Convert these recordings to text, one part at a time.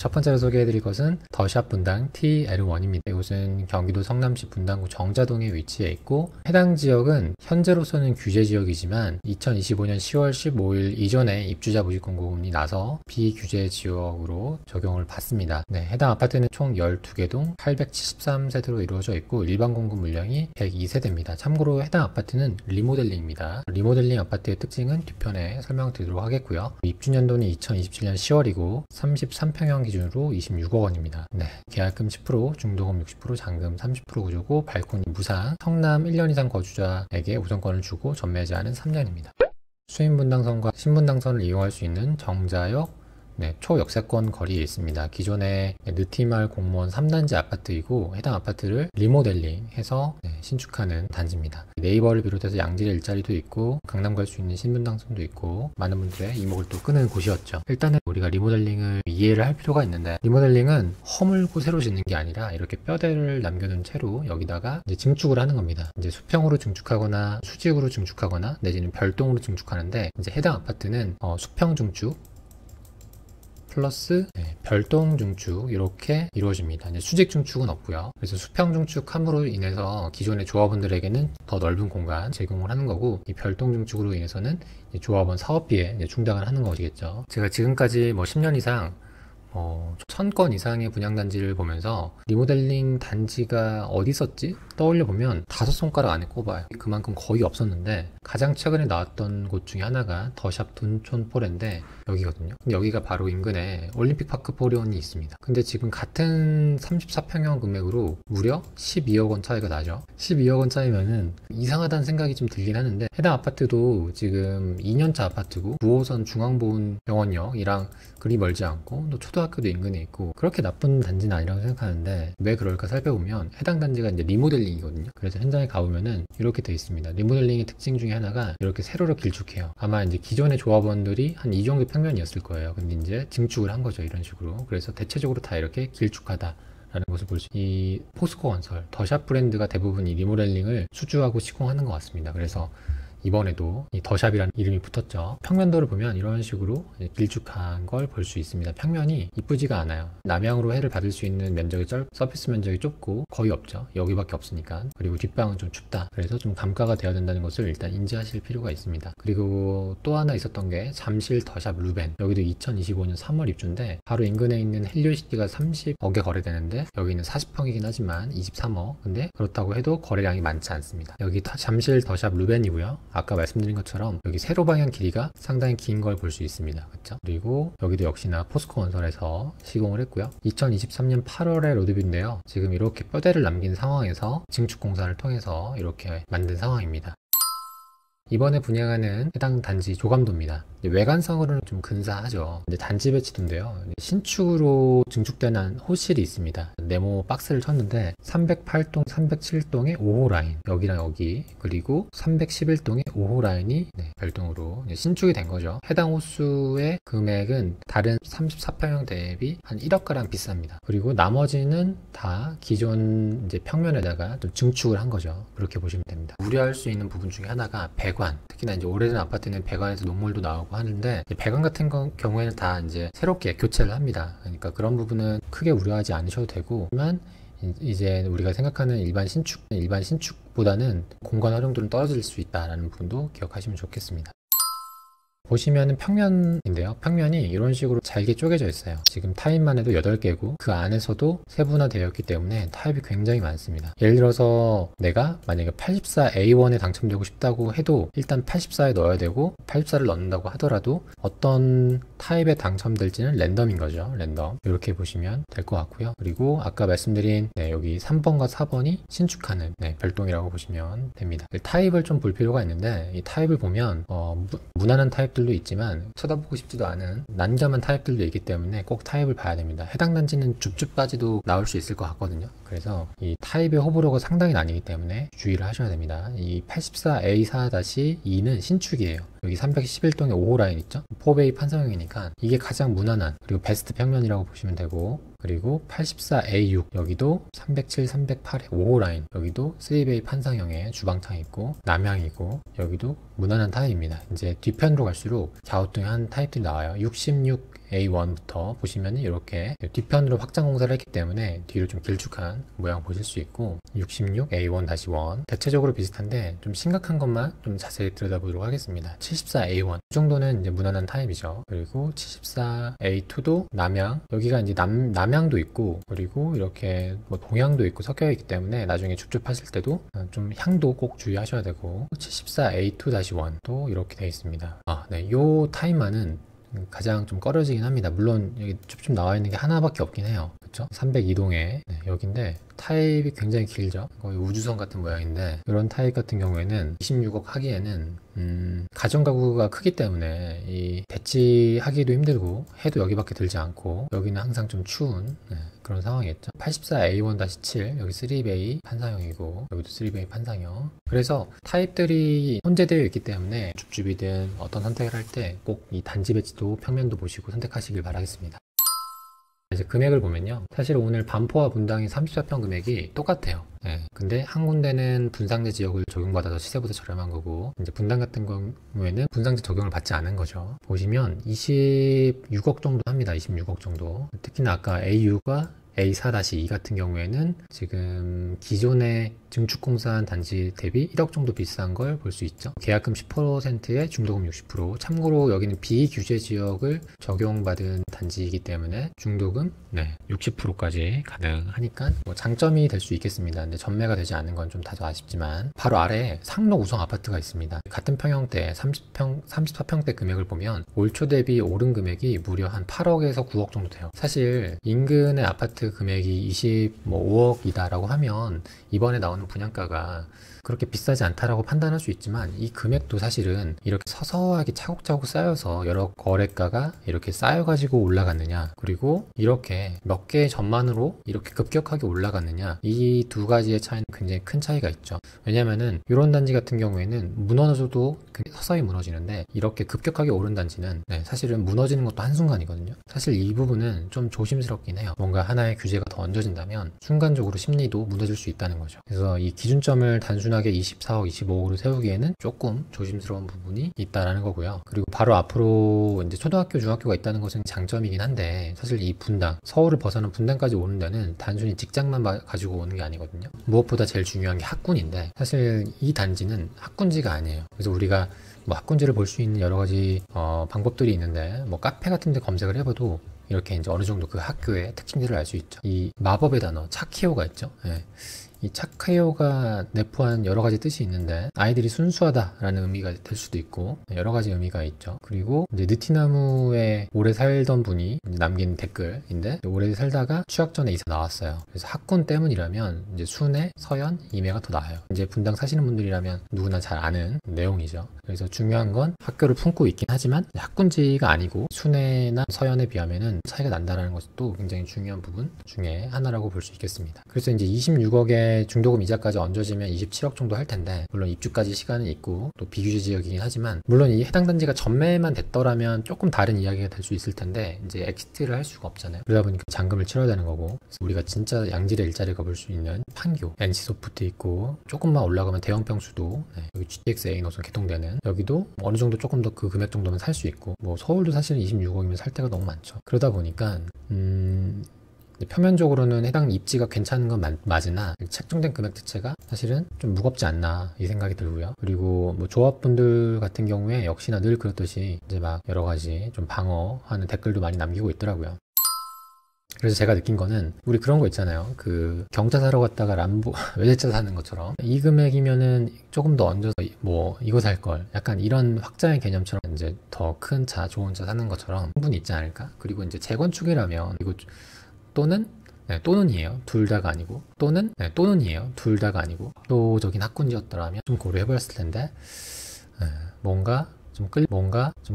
첫 번째로 소개해드릴 것은 더샵 분당 TL1입니다. 이곳은 경기도 성남시 분당구 정자동에 위치해 있고 해당 지역은 현재로서는 규제 지역이지만 2025년 10월 15일 이전에 입주자 모집공고문이 나서 비규제 지역으로 적용을 받습니다. 네, 해당 아파트는 총 12개 동 873세대로 이루어져 있고 일반 공급 물량이 102세대입니다. 참고로 해당 아파트는 리모델링입니다. 리모델링 아파트의 특징은 뒤편에 설명드리도록 하겠고요. 입주 년도는 2027년 10월이고 33평형 기준으로 26억 원입니다. 네, 계약금 10%, 중도금 60%, 잔금 30% 구조고 발코니 무상, 성남 1년 이상 거주자에게 우선권을 주고 전매제한은 3년입니다. 수인분당선과 신분당선을 이용할 수 있는 정자역 초역세권 거리에 있습니다. 기존의 느티마을 공무원 3단지 아파트이고 해당 아파트를 리모델링해서 신축하는 단지입니다. 네이버를 비롯해서 양질의 일자리도 있고 강남 갈 수 있는 신분당선도 있고 많은 분들의 이목을 또 끄는 곳이었죠. 일단은 우리가 리모델링을 이해를 할 필요가 있는데 리모델링은 허물고 새로 짓는 게 아니라 이렇게 뼈대를 남겨둔 채로 여기다가 이제 증축을 하는 겁니다. 이제 수평으로 증축하거나 수직으로 증축하거나 내지는 별동으로 증축하는데 이제 해당 아파트는 수평 증축 플러스 별동 중축 이렇게 이루어집니다. 이제 수직 중축은 없고요. 그래서 수평 중축함으로 인해서 기존의 조합원들에게는 더 넓은 공간 제공을 하는 거고 이 별동 중축으로 인해서는 조합원 사업비에 충당을 하는 것이겠죠. 제가 지금까지 10년 이상 1000건 이상의 분양단지를 보면서 리모델링 단지가 어디 있었지? 떠올려 보면 5손가락 안에 꼽아요. 그만큼 거의 없었는데 가장 최근에 나왔던 곳 중에 하나가 더샵 둔촌포레인데 여기거든요. 근데 여기가 바로 인근에 올림픽파크 포리온이 있습니다. 근데 지금 같은 34평형 금액으로 무려 12억 원 차이가 나죠. 12억 원 차이면은 이상하다는 생각이 좀 들긴 하는데 해당 아파트도 지금 2년차 아파트고 9호선 중앙보훈병원역이랑 그리 멀지 않고 또 초등학교도 인근에 있고 그렇게 나쁜 단지는 아니라고 생각하는데 왜 그럴까 살펴보면 해당 단지가 이제 리모델링이거든요. 그래서 현장에 가보면은 이렇게 돼 있습니다. 리모델링의 특징 중에 하나가 이렇게 세로로 길쭉해요. 아마 이제 기존의 조합원들이 한 이 정도 평면이었을 거예요. 근데 이제 증축을 한 거죠. 이런 식으로. 그래서 대체적으로 다 이렇게 길쭉하다. 라는 것을 볼 수 이 포스코 건설, 더샵 브랜드가 대부분 이 리모델링을 수주하고 시공하는 것 같습니다. 그래서 이번에도 이 더샵이라는 이름이 붙었죠. 평면도를 보면 이런 식으로 길쭉한 걸 볼 수 있습니다. 평면이 이쁘지가 않아요. 남향으로 해를 받을 수 있는 면적이 서피스 면적이 좁고 거의 없죠. 여기밖에 없으니까. 그리고 뒷방은 좀 춥다. 그래서 좀 감가가 되어야 된다는 것을 일단 인지하실 필요가 있습니다. 그리고 또 하나 있었던 게 잠실 더샵 루벤. 여기도 2025년 3월 입주인데 바로 인근에 있는 헬리오시티가 30억에 거래되는데 여기는 40평이긴 하지만 23억. 근데 그렇다고 해도 거래량이 많지 않습니다. 여기 잠실 더샵 루벤이고요. 아까 말씀드린 것처럼 여기 세로 방향 길이가 상당히 긴 걸 볼 수 있습니다. 그렇죠? 그리고 여기도 역시나 포스코 건설에서 시공을 했고요. 2023년 8월에 로드뷰인데요. 지금 이렇게 뼈대를 남긴 상황에서 증축 공사를 통해서 이렇게 만든 상황입니다. 이번에 분양하는 해당 단지 조감도입니다. 외관상으로는 좀 근사하죠. 이제 단지 배치도인데요. 신축으로 증축된 호실이 있습니다. 네모 박스를 쳤는데 308동, 307동의 5호 라인 여기랑 여기 그리고 311동의 5호 라인이 별동으로 신축이 된 거죠. 해당 호수의 금액은 다른 34평형 대비 한 1억가량 비쌉니다. 그리고 나머지는 다 기존 이제 평면에다가 좀 증축을 한 거죠. 그렇게 보시면 됩니다. 우려할 수 있는 부분 중에 하나가 배관. 특히나 이제 오래된 아파트는 배관에서 녹물도 나오고 하는데 배관 같은 경우에는 다 이제 새롭게 교체를 합니다. 그러니까 그런 부분은 크게 우려하지 않으셔도 되고, 하지만 이제 우리가 생각하는 일반 신축보다는 공간 활용도는 떨어질 수 있다라는 부분도 기억하시면 좋겠습니다. 보시면은 평면인데요. 평면이 이런 식으로 잘게 쪼개져 있어요. 지금 타입만 해도 8개고 그 안에서도 세분화되어 있기 때문에 타입이 굉장히 많습니다. 예를 들어서 내가 만약에 84A1에 당첨되고 싶다고 해도 일단 84에 넣어야 되고 84를 넣는다고 하더라도 어떤 타입에 당첨될지는 랜덤인 거죠. 랜덤. 이렇게 보시면 될 것 같고요. 그리고 아까 말씀드린 여기 3번과 4번이 신축하는 별동이라고 보시면 됩니다. 타입을 좀 볼 필요가 있는데 이 타입을 보면 무난한 타입들도 있지만 쳐다보고 싶지도 않은 난감한 타입들도 있기 때문에 꼭 타입을 봐야 됩니다. 해당 단지는 줍줍까지도 나올 수 있을 것 같거든요. 그래서 이 타입의 호불호가 상당히 나뉘기 때문에 주의를 하셔야 됩니다. 이 84A4-2는 신축이에요. 여기 311동의 5호 라인 있죠? 4베이 판상형이니까 이게 가장 무난한 그리고 베스트 평면이라고 보시면 되고, 그리고 84A6 여기도 307, 308의 5호 라인 여기도 3베이 판상형의 주방창 있고 남향이고 여기도 무난한 타입입니다. 이제 뒤편으로 갈수록 갸우뚱한 타입들이 나와요. 66 A1부터 보시면 이렇게 뒤편으로 확장 공사를 했기 때문에 뒤로 좀 길쭉한 모양 보실 수 있고 66 A1-1 대체적으로 비슷한데 좀 심각한 것만 좀 자세히 들여다보도록 하겠습니다. 74 A1 이 정도는 이제 무난한 타입이죠. 그리고 74 A2도 남양, 여기가 이제 남양도 있고 그리고 이렇게 뭐 동양도 있고 섞여 있기 때문에 나중에 줍줍하실 때도 좀 향도 꼭 주의하셔야 되고 74 A2-1도 이렇게 되어 있습니다. 네, 요 타입만은 가장 좀 꺼려지긴 합니다. 물론 여기 줍줍 나와 있는 게 하나밖에 없긴 해요. 그쵸? 302동에 여기인데 타입이 굉장히 길죠. 거의 우주선 같은 모양인데 이런 타입 같은 경우에는 26억 하기에는 가정가구가 크기 때문에 이 배치하기도 힘들고 해도 여기밖에 들지 않고 여기는 항상 좀 추운 그런 상황이겠죠. 84 A1-7 여기 3베이 판상형이고 여기도 3베이 판상형. 그래서 타입들이 혼재되어 있기 때문에 줍줍이든 어떤 선택을 할 때 꼭 이 단지 배치도 평면도 보시고 선택하시길 바라겠습니다. 이제 금액을 보면요, 사실 오늘 반포와 분당이 34평 금액이 똑같아요. 근데 한 군데는 분상제 지역을 적용받아서 시세보다 저렴한 거고 이제 분당 같은 경우에는 분상제 적용을 받지 않은 거죠. 보시면 26억 정도 합니다. 26억 정도. 특히나 아까 A6과 A4-2 같은 경우에는 지금 기존의 증축공사한 단지 대비 1억 정도 비싼 걸 볼 수 있죠. 계약금 10%에 중도금 60%. 참고로 여기는 비규제 지역을 적용받은 단지이기 때문에 중도금 60%까지 가능하니까 뭐 장점이 될 수 있겠습니다. 근데 전매가 되지 않은 건 좀 다소 아쉽지만 바로 아래에 상록 우성 아파트가 있습니다. 같은 평형대 34평대 금액을 보면 올 초 대비 오른 금액이 무려 한 8억에서 9억 정도 돼요. 사실 인근의 아파트 금액이 25억이다 라고 하면 이번에 나오는 분양가가 그렇게 비싸지 않다라고 판단할 수 있지만 이 금액도 사실은 이렇게 서서하게 차곡차곡 쌓여서 여러 거래가가 이렇게 쌓여가지고 올라갔느냐, 그리고 이렇게 몇 개의 전만으로 이렇게 급격하게 올라갔느냐, 이 두 가지의 차이는 굉장히 큰 차이가 있죠. 왜냐면은 이런 단지 같은 경우에는 무너져도 서서히 무너지는데 이렇게 급격하게 오른 단지는 사실은 무너지는 것도 한순간이거든요. 사실 이 부분은 좀 조심스럽긴 해요. 뭔가 하나의 규제가 더 얹어진다면 순간적으로 심리도 무너질 수 있다는 거죠. 그래서 이 기준점을 단순하게 24억, 25억으로 세우기에는 조금 조심스러운 부분이 있다라는 거고요. 그리고 바로 앞으로 이제 초등학교, 중학교가 있다는 것은 장점이긴 한데 사실 이 분당, 서울을 벗어난 분당까지 오는 데는 단순히 직장만 가지고 오는 게 아니거든요. 무엇보다 제일 중요한 게 학군인데 사실 이 단지는 학군지가 아니에요. 그래서 우리가 뭐 학군지를 볼 수 있는 여러 가지 방법들이 있는데 뭐 카페 같은 데 검색을 해봐도 이렇게 이제 어느 정도 그 학교의 특징들을 알 수 있죠. 이 마법의 단어 차키오가 있죠. 이 차카요가 내포한 여러 가지 뜻이 있는데 아이들이 순수하다라는 의미가 될 수도 있고 여러 가지 의미가 있죠. 그리고 이제 느티나무에 오래 살던 분이 남긴 댓글인데 오래 살다가 취학 전에 이사 나왔어요. 그래서 학군 때문이라면 이제 순회, 서연, 임해가 더 나아요. 이제 분당 사시는 분들이라면 누구나 잘 아는 내용이죠. 그래서 중요한 건 학교를 품고 있긴 하지만 학군지가 아니고 순회나 서연에 비하면은 차이가 난다는 것도 굉장히 중요한 부분 중에 하나라고 볼 수 있겠습니다. 그래서 이제 26억에 중도금 이자까지 얹어지면 27억 정도 할 텐데 물론 입주까지 시간은 있고 또 비규제 지역이긴 하지만 물론 이 해당 단지가 전매만 됐더라면 조금 다른 이야기가 될 수 있을 텐데 이제 엑시트를 할 수가 없잖아요. 그러다 보니까 잔금을 치러야 되는 거고 그래서 우리가 진짜 양질의 일자리를 가볼 수 있는 판교, NC소프트 있고 조금만 올라가면 대형평수도 여기 GTX-A 노선 개통되는 여기도 어느 정도 조금 더 그 금액 정도면 살 수 있고 뭐 서울도 사실 26억이면 살 데가 너무 많죠. 그러다 보니까 표면적으로는 해당 입지가 괜찮은 건 맞으나 책정된 금액 자체가 사실은 좀 무겁지 않나 이 생각이 들고요. 그리고 뭐 조합분들 같은 경우에 역시나 늘 그렇듯이 이제 막 여러 가지 좀 방어하는 댓글도 많이 남기고 있더라고요. 그래서 제가 느낀 거는 우리 그런 거 있잖아요. 그 경차 사러 갔다가 람보 외제차 사는 것처럼 이 금액이면은 조금 더 얹어서 뭐 이거 살 걸 약간 이런 확장의 개념처럼 이제 더 큰 차, 좋은 차 사는 것처럼 충분히 있지 않을까? 그리고 이제 재건축이라면 이거 또는이에요. 둘 다가 아니고 또는이에요. 둘 다가 아니고 압도적인 학군지였더라면 좀 고려해봤을 텐데 뭔가 좀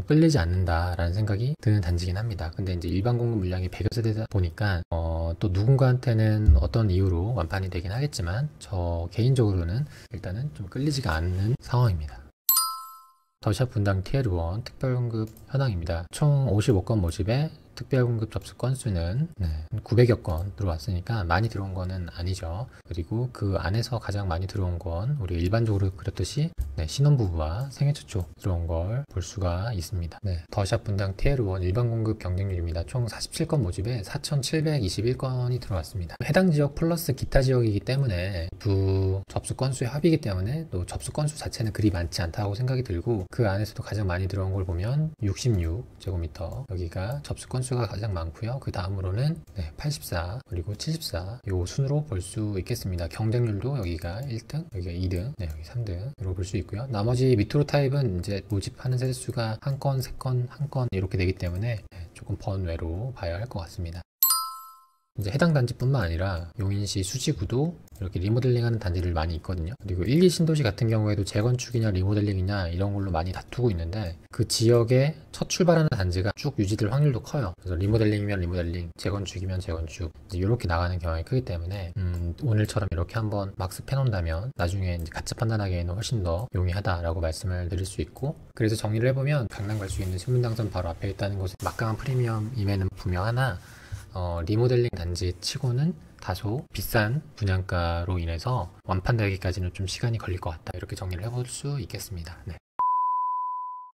끌리지 않는다라는 생각이 드는 단지긴 합니다. 근데 이제 일반 공급 물량이 100여 세대다 보니까 또 누군가한테는 어떤 이유로 완판이 되긴 하겠지만 저 개인적으로는 일단은 좀 끌리지가 않는 상황입니다. 더샵 분당 TL1 특별공급 현황입니다. 총 55건 모집에 특별 공급 접수 건수는 900여 건 들어왔으니까 많이 들어온 거는 아니죠. 그리고 그 안에서 가장 많이 들어온 건 우리 일반적으로 그렸듯이 신혼부부와 생애 최초 들어온 걸 볼 수가 있습니다. 더샵 분당 TL1 일반 공급 경쟁률입니다. 총 47건 모집에 4,721건이 들어왔습니다. 해당 지역 플러스 기타 지역이기 때문에 두 접수 건수의 합이기 때문에 또 접수 건수 자체는 그리 많지 않다고 생각이 들고, 그 안에서도 가장 많이 들어온 걸 보면 66제곱미터, 여기가 접수 건수가 가장 많고요. 그 다음으로는 84 그리고 74 요 순으로 볼 수 있겠습니다. 경쟁률도 여기가 1등, 여기가 2등, 여기 3등으로 볼 수 있고요. 나머지 밑으로 타입은 이제 모집하는 세대수가 1건, 3건, 1건 이렇게 되기 때문에 조금 번외로 봐야 할 것 같습니다. 이제 해당 단지뿐만 아니라 용인시 수지구도 이렇게 리모델링하는 단지들 많이 있거든요. 그리고 1, 2 신도시 같은 경우에도 재건축이냐 리모델링이냐 이런 걸로 많이 다투고 있는데, 그 지역에 첫 출발하는 단지가 쭉 유지될 확률도 커요. 그래서 리모델링이면 리모델링, 재건축이면 재건축, 이제 이렇게 나가는 경향이 크기 때문에 오늘처럼 이렇게 한번 막스 해놓는다면 나중에 이제 가치 판단하기에는 훨씬 더 용이하다라고 말씀을 드릴 수 있고, 그래서 정리를 해보면 강남 갈 수 있는 신분당선 바로 앞에 있다는 것은 막강한 프리미엄임에는 분명하나 리모델링 단지 치고는 다소 비싼 분양가로 인해서 완판되기까지는 좀 시간이 걸릴 것 같다, 이렇게 정리를 해볼 수 있겠습니다.